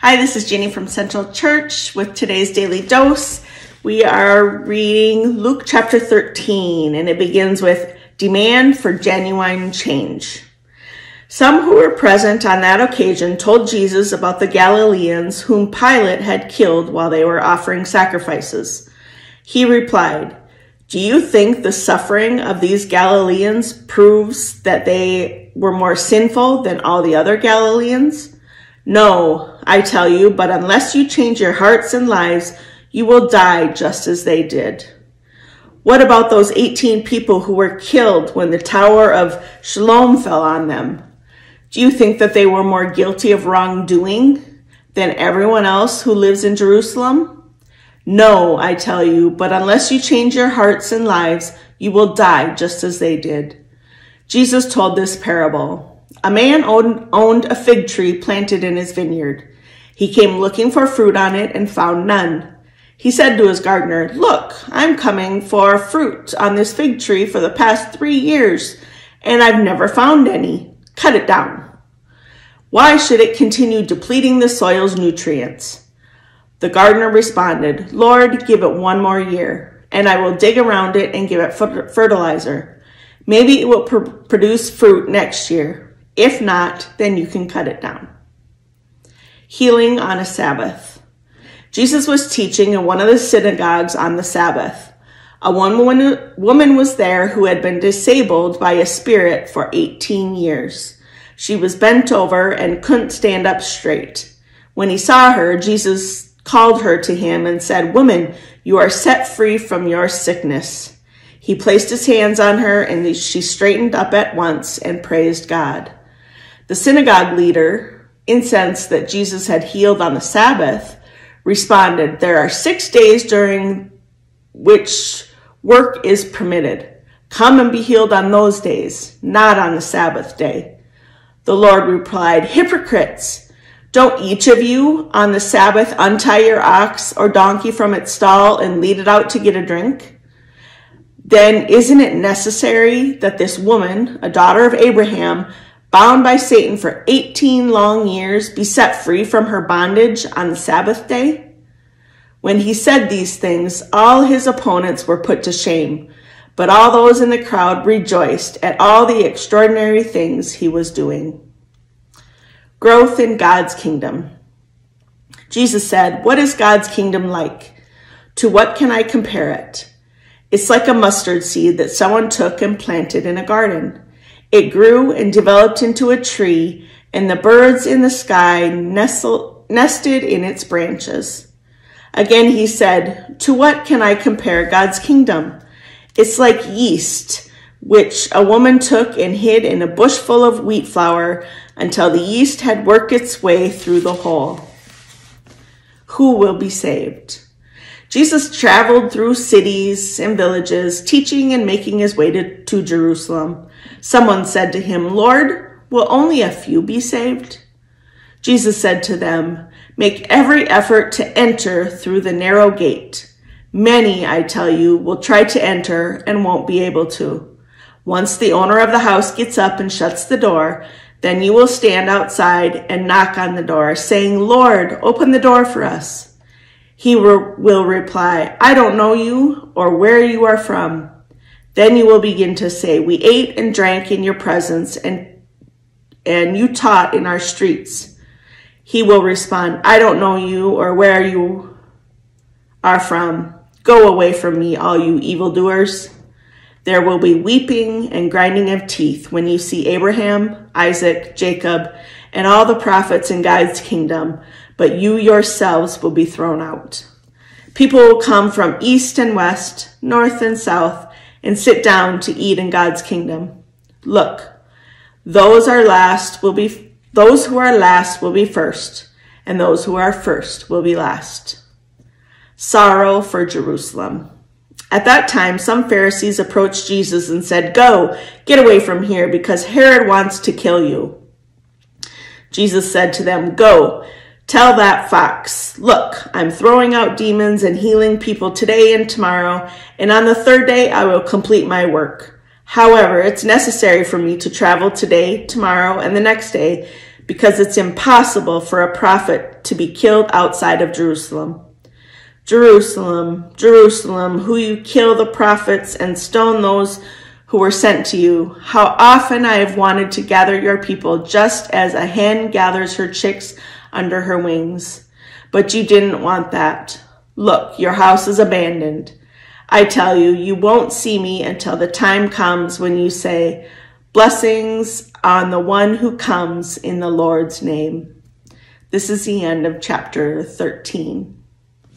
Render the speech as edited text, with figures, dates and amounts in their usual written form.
Hi, this is Jenny from Central Church with today's Daily Dose. We are reading Luke chapter 13, and it begins with demand for genuine change. Some who were present on that occasion told Jesus about the Galileans whom Pilate had killed while they were offering sacrifices. He replied, "Do you think the suffering of these Galileans proves that they were more sinful than all the other Galileans? No, I tell you, but unless you change your hearts and lives, you will die just as they did. What about those 18 people who were killed when the Tower of Siloam fell on them? Do you think that they were more guilty of wrongdoing than everyone else who lives in Jerusalem? No, I tell you, but unless you change your hearts and lives, you will die just as they did." Jesus told this parable. A man owned a fig tree planted in his vineyard. He came looking for fruit on it and found none. He said to his gardener, "Look, I'm coming for fruit on this fig tree for the past 3 years, and I've never found any. Cut it down. Why should it continue depleting the soil's nutrients?" The gardener responded, "Lord, give it 1 more year, and I will dig around it and give it fertilizer. Maybe it will produce fruit next year. If not, then you can cut it down." Healing on a Sabbath. Jesus was teaching in one of the synagogues on the Sabbath. A woman was there who had been disabled by a spirit for 18 years. She was bent over and couldn't stand up straight. When he saw her, Jesus called her to him and said, "Woman, you are set free from your sickness." He placed his hands on her and she straightened up at once and praised God. The synagogue leader, incensed that Jesus had healed on the Sabbath, responded, "There are 6 days during which work is permitted. Come and be healed on those days, not on the Sabbath day." The Lord replied, "Hypocrites! Don't each of you on the Sabbath untie your ox or donkey from its stall and lead it out to get a drink? Then isn't it necessary that this woman, a daughter of Abraham, bound by Satan for 18 long years, be set free from her bondage on the Sabbath day?" When he said these things, all his opponents were put to shame, but all those in the crowd rejoiced at all the extraordinary things he was doing. Growth in God's kingdom. Jesus said, "What is God's kingdom like? To what can I compare it? It's like a mustard seed that someone took and planted in a garden. It grew and developed into a tree, and the birds in the sky nested in its branches." Again, he said, "To what can I compare God's kingdom? It's like yeast, which a woman took and hid in a bush full of wheat flour until the yeast had worked its way through the hole." Who will be saved? Jesus traveled through cities and villages, teaching and making his way to Jerusalem. Someone said to him, "Lord, will only a few be saved?" Jesus said to them, "Make every effort to enter through the narrow gate. Many, I tell you, will try to enter and won't be able to. Once the owner of the house gets up and shuts the door, then you will stand outside and knock on the door, saying, 'Lord, open the door for us.' He will reply, 'I don't know you or where you are from.' Then you will begin to say, 'We ate and drank in your presence, and you taught in our streets.' He will respond, 'I don't know you or where you are from. Go away from me, all you evildoers.' There will be weeping and grinding of teeth when you see Abraham, Isaac, Jacob, and all the prophets in God's kingdom, but you yourselves will be thrown out. People will come from east and west, north and south, and sit down to eat in God's kingdom. Look, those who are last will be first, and those who are first will be last." Sorrow for Jerusalem. At that time, some Pharisees approached Jesus and said, "Go, get away from here, because Herod wants to kill you." Jesus said to them, "Go, tell that fox, look, I'm throwing out demons and healing people today and tomorrow, and on the 3rd day I will complete my work. However, it's necessary for me to travel today, tomorrow, and the next day, because it's impossible for a prophet to be killed outside of Jerusalem. Jerusalem, Jerusalem, who you kill the prophets and stone those who were sent to you. How often I have wanted to gather your people just as a hen gathers her chicks under her wings. But you didn't want that. Look, your house is abandoned. I tell you, you won't see me until the time comes when you say, blessings on the one who comes in the Lord's name. This is the end of chapter 13.